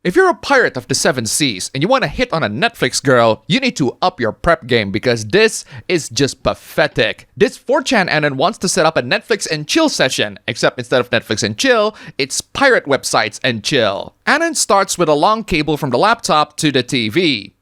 If you're a pirate of the seven seas and you want to hit on a Netflix girl, you need to up your prep game because this is just pathetic. This 4chan Anon wants to set up a Netflix and chill session, except instead of Netflix and chill, it's pirate websites and chill. Anon starts with a long cable from the laptop to the TV.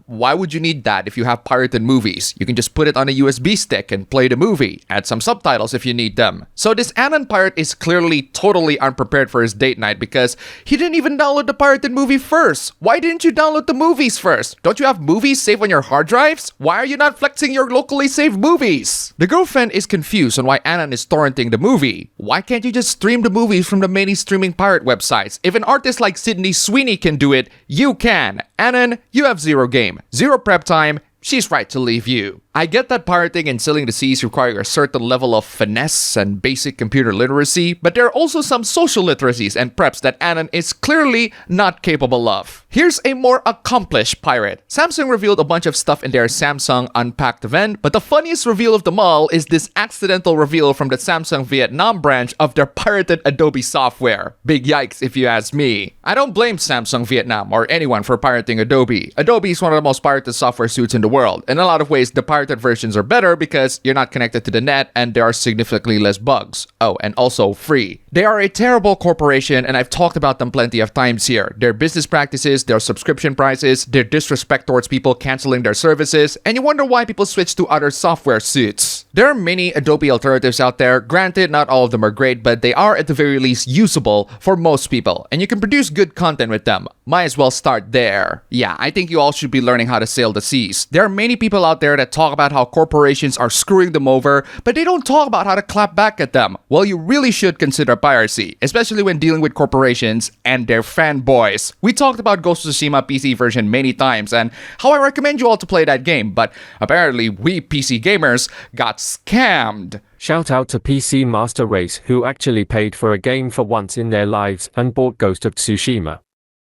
Why would you need that if you have pirated movies? You can just put it on a USB stick and play the movie. Add some subtitles if you need them. So this Anon pirate is clearly totally unprepared for his date night because he didn't even download the pirated movie first. Why didn't you download the movies first? Don't you have movies saved on your hard drives? Why are you not flexing your locally saved movies? The girlfriend is confused on why Anon is torrenting the movie. Why can't you just stream the movies from the many streaming pirate websites? If an artist like Sydney Sweeney can do it, you can. Anon, you have zero game, zero prep time, she's right to leave you. I get that pirating and sailing the seas require a certain level of finesse and basic computer literacy, but there are also some social literacies and preps that Anon is clearly not capable of. Here's a more accomplished pirate. Samsung revealed a bunch of stuff in their Samsung Unpacked event, but the funniest reveal of them all is this accidental reveal from the Samsung Vietnam branch of their pirated Adobe software. Big yikes if you ask me. I don't blame Samsung Vietnam or anyone for pirating Adobe. Adobe is one of the most pirated software suites in the world. In a lot of ways, the pirated versions are better because you're not connected to the net and there are significantly less bugs. Oh, and also free. They are a terrible corporation and I've talked about them plenty of times here. Their business practices, their subscription prices, their disrespect towards people canceling their services, and you wonder why people switch to other software suites. There are many Adobe alternatives out there. Granted, not all of them are great, but they are at the very least usable for most people, and you can produce good content with them. Might as well start there. Yeah, I think you all should be learning how to sail the seas. There are many people out there that talk about how corporations are screwing them over, but they don't talk about how to clap back at them. Well, you really should consider piracy, especially when dealing with corporations and their fanboys. We talked about Ghost of Tsushima PC version many times and how I recommend you all to play that game, but apparently we PC gamers got scammed. Shout out to PC Master Race who actually paid for a game for once in their lives and bought Ghost of Tsushima.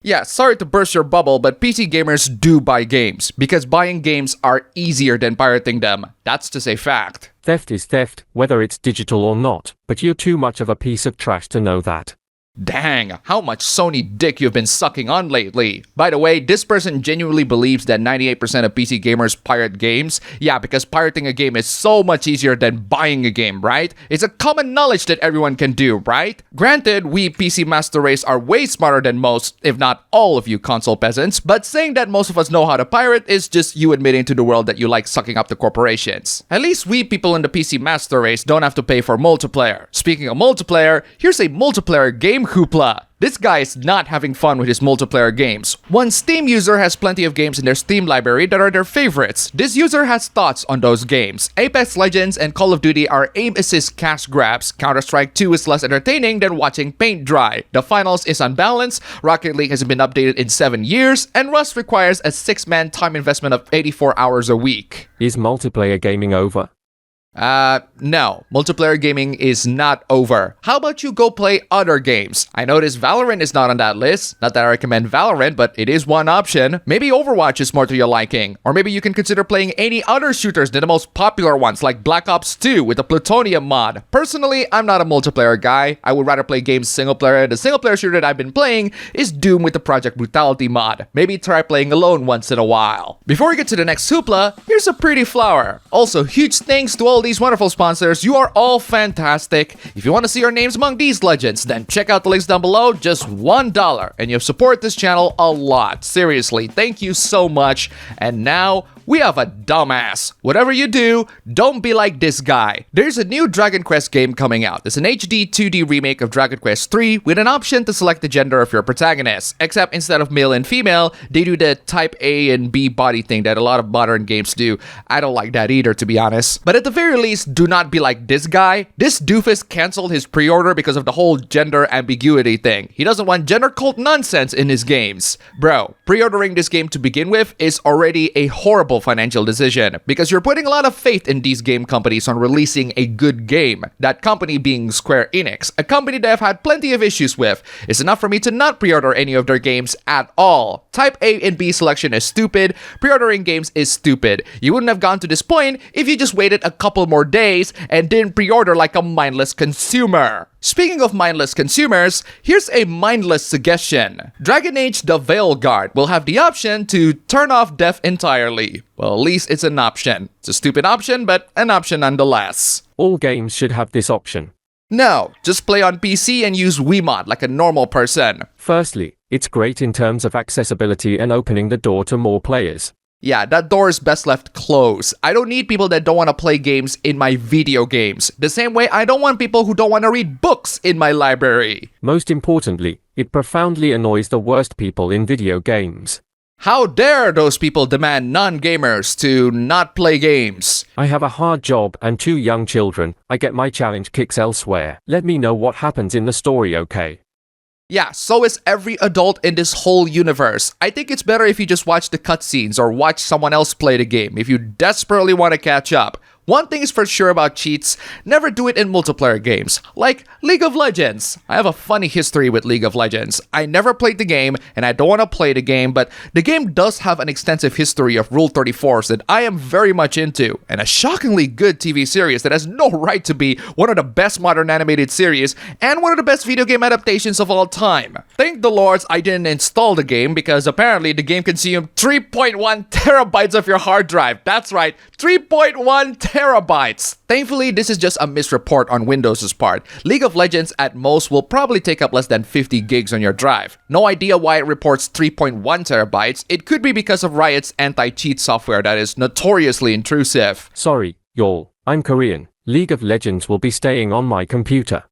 Yeah, sorry to burst your bubble, but PC gamers do buy games because buying games are easier than pirating them. That's just a fact. Theft is theft, whether it's digital or not, but you're too much of a piece of trash to know that. Dang, how much Sony dick you've been sucking on lately. By the way, this person genuinely believes that 98% of PC gamers pirate games. Yeah, because pirating a game is so much easier than buying a game, right? It's a common knowledge that everyone can do, right? Granted, we PC Master Race are way smarter than most, if not all of you console peasants, but saying that most of us know how to pirate is just you admitting to the world that you like sucking up the corporations. At least we people in the PC Master Race don't have to pay for multiplayer. Speaking of multiplayer, here's a multiplayer game hoopla. This guy is not having fun with his multiplayer games. One Steam user has plenty of games in their Steam library that are their favorites. This user has thoughts on those games. Apex Legends and Call of Duty are aim assist cash grabs. Counter-Strike 2 is less entertaining than watching paint dry. The finals is unbalanced. Rocket League hasn't been updated in 7 years. And Rust requires a 6-man time investment of 84 hours a week. Is multiplayer gaming over? No. Multiplayer gaming is not over. How about you go play other games? I notice Valorant is not on that list. Not that I recommend Valorant, but it is one option. Maybe Overwatch is more to your liking. Or maybe you can consider playing any other shooters than the most popular ones like Black Ops 2 with the Plutonium mod. Personally, I'm not a multiplayer guy. I would rather play games single player. The single player shooter that I've been playing is Doom with the Project Brutality mod. Maybe try playing alone once in a while. Before we get to the next hoopla, here's a pretty flower. Also, huge thanks to all these wonderful sponsors. You are all fantastic. If you want to see our names among these legends, then check out the links down below. Just $1 and you've supported this channel a lot. Seriously, thank you so much. And now we have a dumbass. Whatever you do, don't be like this guy. There's a new Dragon Quest game coming out. It's an HD 2D remake of Dragon Quest 3 with an option to select the gender of your protagonist. Except instead of male and female, they do the type A and B body thing that a lot of modern games do. I don't like that either, to be honest. But at the very least, do not be like this guy. This doofus canceled his pre-order because of the whole gender ambiguity thing. He doesn't want gender cult nonsense in his games. Bro, pre-ordering this game to begin with is already a horrible financial decision because you're putting a lot of faith in these game companies on releasing a good game. That company being Square Enix, a company that I've had plenty of issues with. It's enough for me to not pre-order any of their games at all. Type A and B selection is stupid. Pre-ordering games is stupid. You wouldn't have gone to this point if you just waited a couple more days and didn't pre-order like a mindless consumer. Speaking of mindless consumers, here's a mindless suggestion. Dragon Age The Veilguard will have the option to turn off death entirely. Well, at least it's an option. It's a stupid option, but an option nonetheless. All games should have this option. No, just play on PC and use Wiimote like a normal person. Firstly, it's great in terms of accessibility and opening the door to more players. Yeah, that door is best left closed. I don't need people that don't want to play games in my video games. The same way I don't want people who don't want to read books in my library. Most importantly, it profoundly annoys the worst people in video games. How dare those people demand non-gamers to not play games? I have a hard job and 2 young children. I get my challenge kicks elsewhere. Let me know what happens in the story, okay? Yeah, so is every adult in this whole universe. I think it's better if you just watch the cutscenes or watch someone else play the game if you desperately want to catch up. One thing is for sure about cheats, never do it in multiplayer games, like League of Legends. I have a funny history with League of Legends. I never played the game, and I don't want to play the game, but the game does have an extensive history of Rule 34s that I am very much into, and a shockingly good TV series that has no right to be one of the best modern animated series, and one of the best video game adaptations of all time. Thank the lords I didn't install the game, because apparently the game consumed 3.1 terabytes of your hard drive. That's right, 3.1 terabytes. Thankfully, this is just a misreport on Windows' part. League of Legends at most will probably take up less than 50 gigs on your drive. No idea why it reports 3.1 terabytes. It could be because of Riot's anti-cheat software that is notoriously intrusive. Sorry, y'all. I'm Korean. League of Legends will be staying on my computer.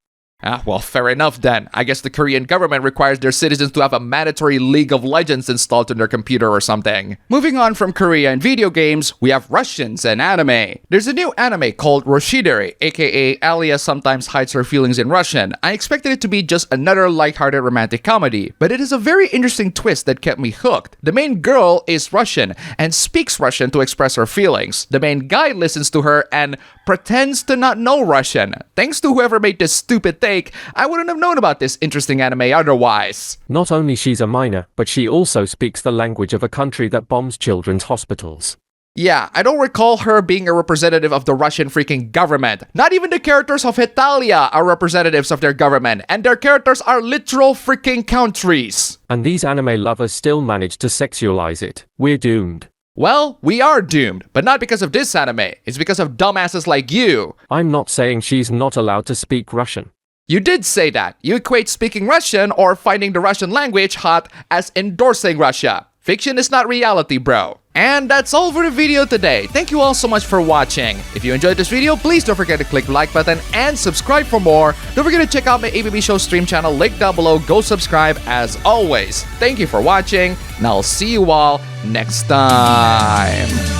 Well, fair enough then. I guess the Korean government requires their citizens to have a mandatory League of Legends installed on their computer or something. Moving on from Korea and video games, we have Russians and anime. There's a new anime called Roshidere, aka Alia sometimes hides her feelings in Russian. I expected it to be just another lighthearted romantic comedy, but it is a very interesting twist that kept me hooked. The main girl is Russian and speaks Russian to express her feelings. The main guy listens to her and pretends to not know Russian. Thanks to whoever made this stupid thing, I wouldn't have known about this interesting anime otherwise. Not only she's a minor, but she also speaks the language of a country that bombs children's hospitals. Yeah, I don't recall her being a representative of the Russian freaking government. Not even the characters of Hetalia are representatives of their government, and their characters are literal freaking countries. And these anime lovers still manage to sexualize it. We're doomed. Well, we are doomed, but not because of this anime. It's because of dumbasses like you. I'm not saying she's not allowed to speak Russian. You did say that. You equate speaking Russian or finding the Russian language hot as endorsing Russia. Fiction is not reality, bro. And that's all for the video today. Thank you all so much for watching. If you enjoyed this video, please don't forget to click the like button and subscribe for more. Don't forget to check out my ABB Show stream channel, link down below. Go subscribe as always. Thank you for watching, and I'll see you all next time.